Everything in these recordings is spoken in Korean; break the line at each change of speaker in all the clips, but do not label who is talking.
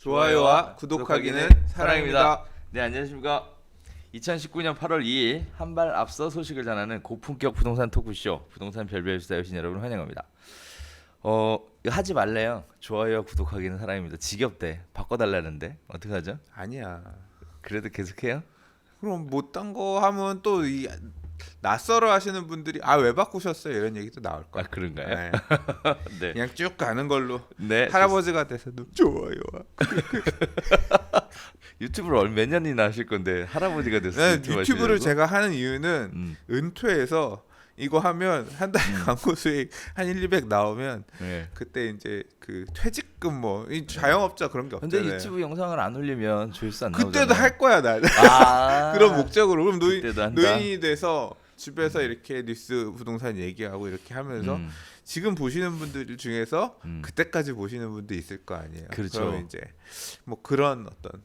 좋아요와 구독하기는 사랑입니다.
네, 안녕하십니까. 2019년 8월 2일 한 발 앞서 소식을 전하는 고품격 부동산 토크쇼 부동산 별별 수다 여신 여러분 환영합니다. 이거 하지 말래요. 좋아요와 구독하기는 사랑입니다. 지겹대. 바꿔달라는데 어떡하죠?
아니야.
그래도 계속해요?
그럼 못한 거 하면 또 이 낯설어 하시는 분들이 왜 바꾸셨어요? 이런 얘기도 나올 거야.
그런가요?
네.
네.
그냥 쭉 가는 걸로.
네.
할아버지가 돼서도 좋아요와.
유튜브를 몇 년이나 하실 건데 할아버지가 됐어요.
네,
유튜브
유튜브를
하시려고?
제가 하는 이유는 은퇴해서 이거 하면 한 달에 광고 수익 한 1, 200 나오면
네.
그때 이제 그 퇴직금 이 자영업자 그런 게
근데
없잖아요.
유튜브 영상을 안 올리면 조회수 안 나오잖아요.
그때도 할 거야 나. 그런 목적으로. 그럼
그때도 한다.
노인이 돼서 집에서 이렇게 뉴스 부동산 얘기하고 이렇게 하면서 지금 보시는 분들 중에서 그때까지 보시는 분도 있을 거 아니에요.
그렇죠.
그러면 이제 뭐 그런 어떤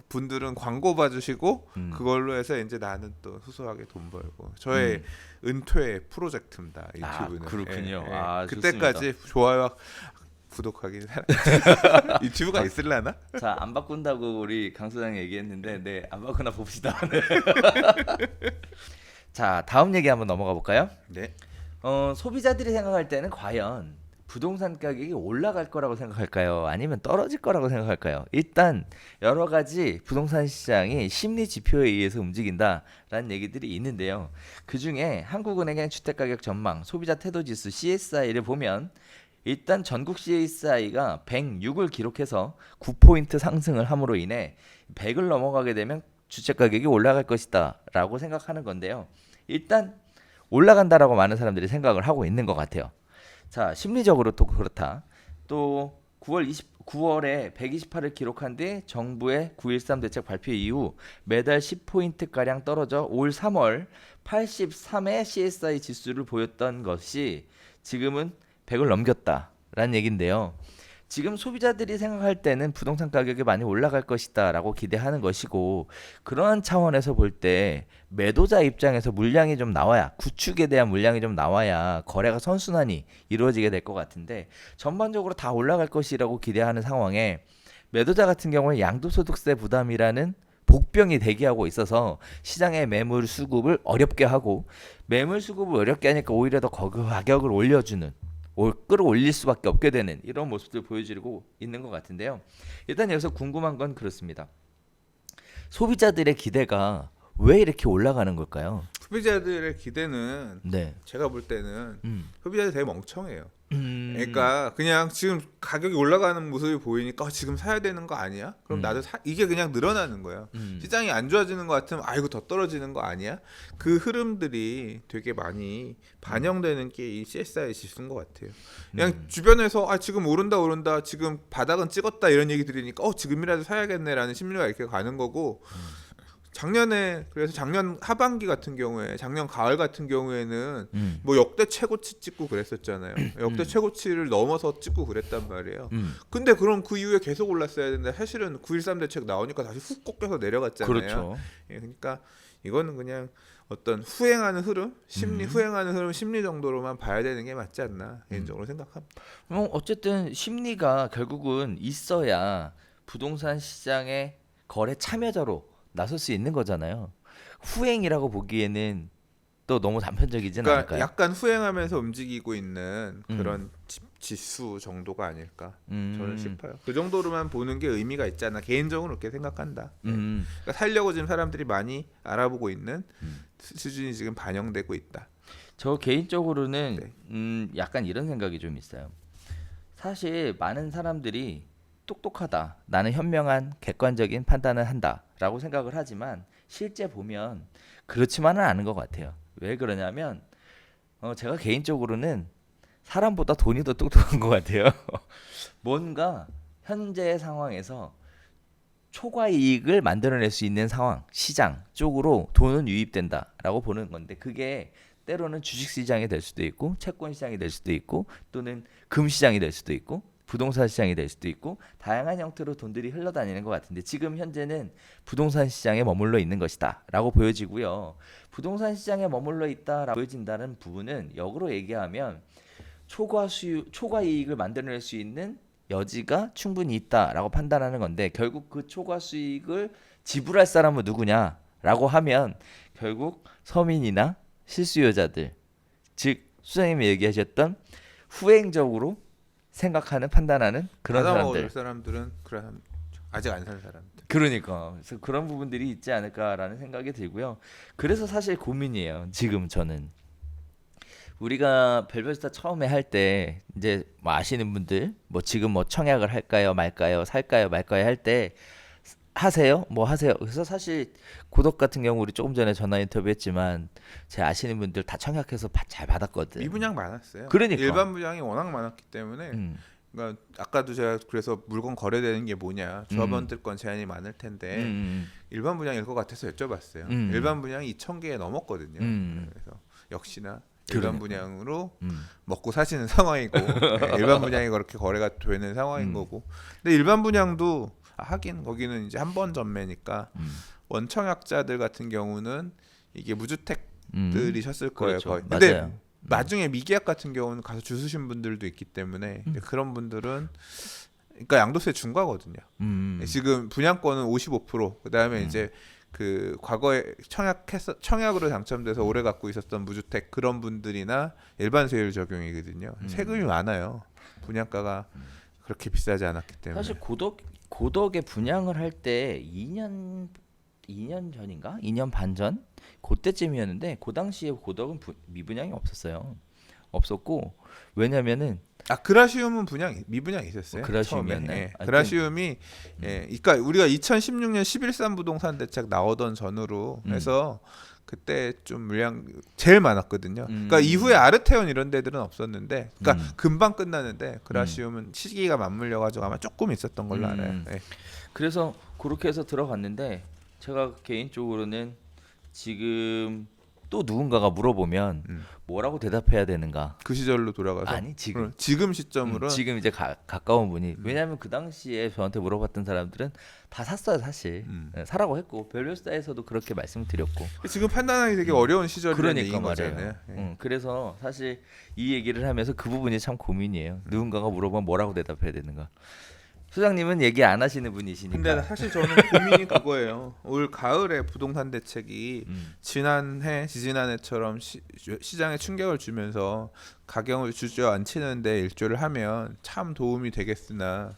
분들은 광고 봐주시고 그걸로 해서 이제 나는 또 소소하게 돈 벌고 저의 은퇴 프로젝트입니다. 유튜브는.
그렇군요.
예, 예.
좋습니다.
그때까지 좋아요와 구독하기 유튜브가 있을라나?
자, 안 바꾼다고 우리 강 소장이 얘기했는데 네, 안 바꾸나 봅시다. 네. 자, 다음 얘기 한번 넘어가 볼까요?
네.
소비자들이 생각할 때는 과연 부동산 가격이 올라갈 거라고 생각할까요? 아니면 떨어질 거라고 생각할까요? 일단 여러 가지 부동산 시장이 심리 지표에 의해서 움직인다라는 얘기들이 있는데요. 그중에 한국은행의 주택가격 전망, 소비자 태도지수 CSI를 보면 일단 전국 CSI가 106을 기록해서 9포인트 상승을 함으로 인해 100을 넘어가게 되면 주택가격이 올라갈 것이다 라고 생각하는 건데요. 일단 올라간다라고 많은 사람들이 생각을 하고 있는 것 같아요. 자, 심리적으로 또 그렇다. 또 9월에 128을 기록한 뒤 정부의 9.13 대책 발표 이후 매달 10포인트가량 떨어져 올 3월 83의 CSI 지수를 보였던 것이 지금은 100을 넘겼다라는 얘긴데요. 지금 소비자들이 생각할 때는 부동산 가격이 많이 올라갈 것이다 라고 기대하는 것이고, 그러한 차원에서 볼 때 매도자 입장에서 물량이 좀 나와야, 구축에 대한 물량이 좀 나와야 거래가 선순환이 이루어지게 될 것 같은데, 전반적으로 다 올라갈 것이라고 기대하는 상황에 매도자 같은 경우는 양도소득세 부담이라는 복병이 대기하고 있어서 시장의 매물 수급을 어렵게 하고, 매물 수급을 어렵게 하니까 오히려 더 가격을 올려주는, 끌어올릴 수밖에 없게 되는 이런 모습들 보여지고 있는 것 같은데요. 일단 여기서 궁금한 건 그렇습니다. 소비자들의 기대가 왜 이렇게 올라가는 걸까요?
소비자들의 기대는
네.
제가 볼 때는 소비자들이 되게 멍청해요.
음.
그러니까 그냥 지금 가격이 올라가는 모습이 보이니까 지금 사야 되는 거 아니야? 그럼 나도 이게 그냥 늘어나는 거예요. 시장이 안 좋아지는 것 같으면 이거 더 떨어지는 거 아니야? 그 흐름들이 되게 많이 반영되는 게 이 CSI 지수인 것 같아요. 그냥 주변에서 지금 오른다 지금 바닥은 찍었다 이런 얘기 들으니까 지금이라도 사야겠네라는 심리가 이렇게 가는 거고, 그래서 작년 하반기 같은 경우에, 작년 가을 같은 경우에는 뭐 역대 최고치 찍고 그랬었잖아요. 역대 최고치를 넘어서 찍고 그랬단 말이에요. 근데 그럼 그 이후에 계속 올랐어야 되는데 사실은 9.13 대책 나오니까 다시 훅 꺾여서 내려갔잖아요.
그렇죠.
예, 그러니까 이거는 그냥 어떤 후행하는 흐름, 심리 정도로만 봐야 되는 게 맞지 않나 개인적으로 생각합니다.
어쨌든 심리가 결국은 있어야 부동산 시장의 거래 참여자로 나설 수 있는 거잖아요. 후행이라고 보기에는 또 너무 단편적이진
그러니까
않을까요?
약간 후행하면서 움직이고 있는 그런 지수 정도가 아닐까 저는 싶어요. 그 정도로만 보는 게 의미가 있지 않나 개인적으로 그렇게 생각한다. 그러니까 살려고 지금 사람들이 많이 알아보고 있는 수준이 지금 반영되고 있다.
저 개인적으로는 약간 이런 생각이 좀 있어요. 사실 많은 사람들이 똑똑하다, 나는 현명한 객관적인 판단을 한다라고 생각을 하지만 실제 보면 그렇지만은 않은 것 같아요. 왜 그러냐면 제가 개인적으로는 사람보다 돈이 더 똑똑한 것 같아요. 뭔가 현재 상황에서 초과 이익을 만들어낼 수 있는 상황, 시장 쪽으로 돈은 유입된다라고 보는 건데, 그게 때로는 주식시장이 될 수도 있고 채권시장이 될 수도 있고 또는 금시장이 될 수도 있고 부동산 시장이 될 수도 있고 다양한 형태로 돈들이 흘러다니는 것 같은데, 지금 현재는 부동산 시장에 머물러 있는 것이다 라고 보여지고요. 부동산 시장에 머물러 있다라고 보여진다는 부분은 역으로 얘기하면 초과 이익을 만들어낼 수 있는 여지가 충분히 있다라고 판단하는 건데 결국 그 초과 수익을 지불할 사람은 누구냐라고 하면 결국 서민이나 실수요자들, 즉 수장님이 얘기하셨던 후행적으로 생각하는 판단하는 그런
받아먹을
사람들.
사람들은 그런 아직 안 산 사람들.
그러니까 그래서 그런 부분들이 있지 않을까라는 생각이 들고요. 그래서 사실 고민이에요. 지금 저는 우리가 별별스타 처음에 할 때 이제 뭐 아시는 분들 뭐 지금 뭐 청약을 할까요 말까요 살까요 말까요 할 때 하세요 뭐 하세요. 그래서 사실 고덕 같은 경우 우리 조금 전에 전화 인터뷰했지만 제 아시는 분들 다 청약해서 잘 받았거든.
미분양 많았어요.
그러니까.
일반 분양이 워낙 많았기 때문에
음,
그러니까 아까도 제가 그래서 물건 거래되는 게 뭐냐 조합원들 건 제한이 많을
음,
텐데
음,
일반 분양일 것 같아서 여쭤봤어요.
음.
일반 분양이 2,000개 넘었거든요. 그래서 역시나 일반
그러니까.
분양으로
음,
먹고 사시는 상황이고 네, 일반 분양이 그렇게 거래가 되는 상황인 거고. 근데 일반 분양도 하긴 거기는 이제 한 번 전매니까 원청약자들 같은 경우는 이게 무주택들이셨을 거예요.
그렇죠.
거의. 근데
맞아요.
나중에 미계약 같은 경우는 가서 주수신 분들도 있기 때문에 이제 그런 분들은 그러니까 양도세 중과거든요. 지금 분양권은 55%, 그다음에 이제 그 과거에 청약으로 당첨돼서 오래 갖고 있었던 무주택 그런 분들이나 일반 세율 적용이거든요. 세금이 많아요. 분양가가 그렇게 비싸지 않았기 때문에.
사실 고덕에 분양을 할 때 2년 전인가 2년 반 전 그때쯤이었는데 그 당시에 고덕은 미분양이 없었어요. 없었고 왜냐면은
그라시움은 미분양이 있었어요.
그라시움이었나요?
처음에. 예.
하여튼,
그라시움이 그러니까 우리가 2016년 11.3 부동산 대책 나오던 전후로 해서 그때 좀 물량 제일 많았거든요. 그러니까 이후에 아르테온 이런 데들은 없었는데, 그러니까 금방 끝나는데 그라시움은 시기가 맞물려 가지고 아마 조금 있었던 걸로 알아요. 예.
그래서 그렇게 해서 들어갔는데 제가 개인적으로는 지금 또 누군가가 물어보면 뭐라고 대답해야 되는가?
그 시절로 돌아가서
아니 지금
지금 시점으로
지금 이제 가까운 분이 왜냐하면 그 당시에 저한테 물어봤던 사람들은 다 샀어요 사실. 네, 사라고 했고 별별스타에서도 그렇게 말씀을 드렸고
지금 판단하기 되게 어려운 시절이라는
그러니까
얘기인
말이에요.
거잖아요. 예.
그래서 사실 이 얘기를 하면서 그 부분이 참 고민이에요. 누군가가 물어보면 뭐라고 대답해야 되는가? 소장님은 얘기 안 하시는 분이시니까.
근데 사실 저는 고민이 그거예요. 올 가을에 부동산 대책이 지난해, 지지난해처럼 시장에 충격을 주면서 가격을 주저앉히는데 일조를 하면 참 도움이 되겠으나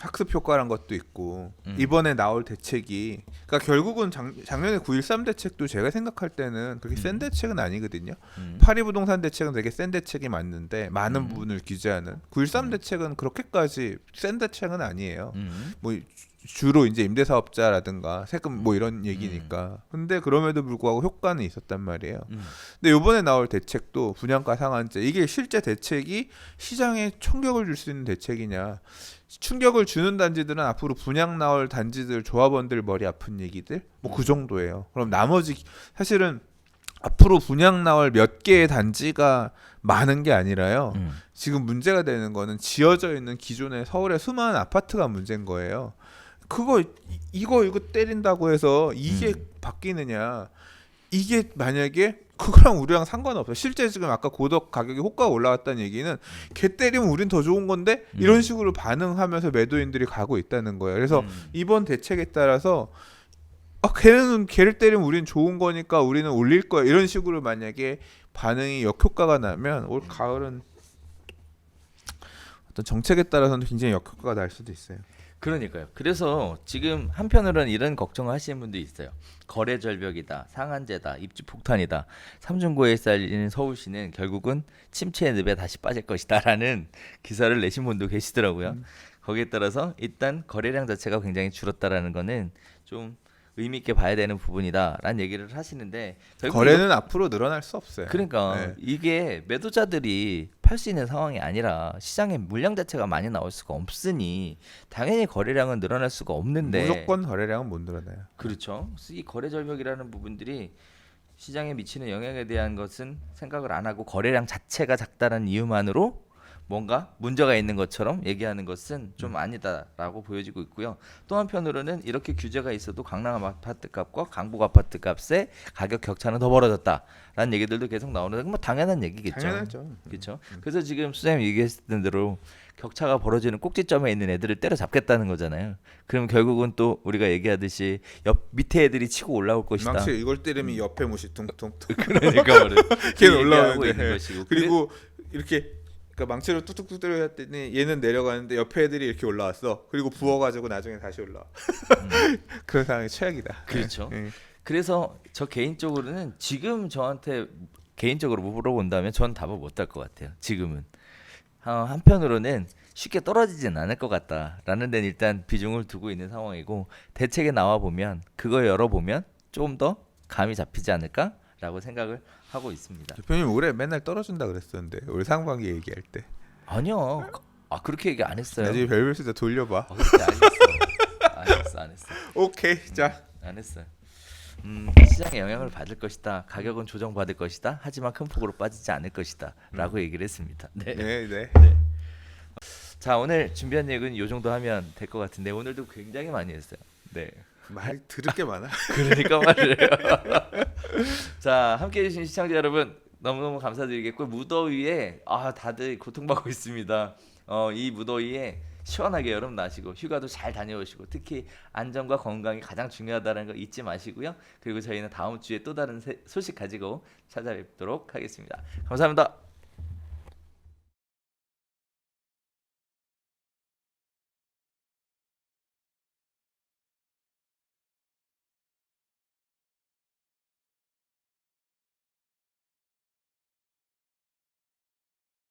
학습 효과란 것도 있고 이번에 나올 대책이 그러니까 결국은 작년에 9.13 대책도 제가 생각할 때는 그렇게 센 대책은 아니거든요. 파리 부동산 대책은 되게 센 대책이 맞는데 많은 부분을 규제하는 9.13 대책은 그렇게까지 센 대책은 아니에요. 뭐 주로 이제 임대사업자라든가 세금 뭐 이런 얘기니까. 근데 그럼에도 불구하고 효과는 있었단 말이에요. 근데 이번에 나올 대책도 분양가 상한제 이게 실제 대책이 시장에 충격을 줄 수 있는 대책이냐? 충격을 주는 단지들은 앞으로 분양 나올 단지들 조합원들 머리 아픈 얘기들 뭐 그 정도예요. 그럼 나머지 사실은 앞으로 분양 나올 몇 개의 단지가 많은 게 아니라요. 지금 문제가 되는 거는 지어져 있는 기존의 서울의 수많은 아파트가 문제인 거예요. 이거 때린다고 해서 이게 바뀌느냐? 이게 만약에 그거랑 우리랑 상관없어. 실제 지금 아까 고덕 가격이 호가가 올라갔다는 얘기는 걔 때리면 우린 더 좋은 건데 이런 식으로 반응하면서 매도인들이 가고 있다는 거예요. 그래서 이번 대책에 따라서 걔를 때리면 우린 좋은 거니까 우리는 올릴 거야. 이런 식으로 만약에 반응이 역효과가 나면 올 가을은 어떤 정책에 따라서는 굉장히 역효과가 날 수도 있어요.
그러니까요. 그래서 지금 한편으로는 이런 걱정을 하시는 분도 있어요. 거래 절벽이다, 상한제다, 입지 폭탄이다. 삼중고에 쌓이는 서울시는 결국은 침체의 늪에 다시 빠질 것이다라는 기사를 내신 분도 계시더라고요. 거기에 따라서 일단 거래량 자체가 굉장히 줄었다라는 거는 좀 의미 있게 봐야 되는 부분이다라는 얘기를 하시는데
거래는 앞으로 늘어날 수 없어요.
그러니까
네.
이게 매도자들이 팔 수 있는 상황이 아니라 시장에 물량 자체가 많이 나올 수가 없으니 당연히 거래량은 늘어날 수가 없는데
무조건 거래량은 못 늘어나요.
그렇죠. 이 거래 절벽이라는 부분들이 시장에 미치는 영향에 대한 것은 생각을 안 하고 거래량 자체가 작다는 이유만으로 뭔가 문제가 있는 것처럼 얘기하는 것은 좀 아니다라고 보여지고 있고요. 또 한편으로는 이렇게 규제가 있어도 강남 아파트 값과 강북 아파트 값의 가격 격차는 더 벌어졌다라는 얘기들도 계속 나오는데 뭐 당연한 얘기겠죠.
당연하죠.
그렇죠. 그래서 지금 수장님 얘기했던 대로 격차가 벌어지는 꼭지점에 있는 애들을 때려잡겠다는 거잖아요. 그럼 결국은 또 우리가 얘기하듯이 옆 밑에 애들이 치고 올라올 것이다.
망치 이걸 때리면 옆에 무시 퉁퉁퉁.
그러니까 말이에요.
걔
그 얘기하고
올라오는데.
있는 것이고.
그리고 이렇게 그러니까 망치로 뚝뚝뚝 때렸더니 얘는 내려가는데 옆에 애들이 이렇게 올라왔어. 그리고 부어가지고 나중에 다시 올라와. 그런 상황이 최악이다.
그렇죠.
예.
그래서 저 개인적으로는 지금 저한테 개인적으로 물어본다면 전 답을 못 할 것 같아요. 지금은 한편으로는 쉽게 떨어지진 않을 것 같다라는 데는 일단 비중을 두고 있는 상황이고 대책에 나와 보면 그걸 열어보면 좀 더 감이 잡히지 않을까라고 생각을 하고 있습니다.
대표님 올해 맨날 떨어진다 그랬었는데 올 상반기 얘기할 때.
아니요. 그렇게 얘기 안 했어요.
나중에 별별 숫자 돌려봐.
그렇게 안 했어.
오케이 자.
안 했어요. 시장에 영향을 받을 것이다. 가격은 조정받을 것이다. 하지만 큰 폭으로 빠지지 않을 것이다라고 얘기를 했습니다. 네.
네.
자, 오늘 준비한 얘기는 이 정도 하면 될 것 같은데 오늘도 굉장히 많이 했어요. 네.
말 들을 게 많아.
그러니까 말이에요. 자, 함께 해주신 시청자 여러분 너무너무 감사드리겠고 무더위에 다들 고통받고 있습니다. 이 무더위에 시원하게 여름 나시고 휴가도 잘 다녀오시고 특히 안전과 건강이 가장 중요하다는 거 잊지 마시고요. 그리고 저희는 다음 주에 또 다른 소식 가지고 찾아뵙도록 하겠습니다. 감사합니다.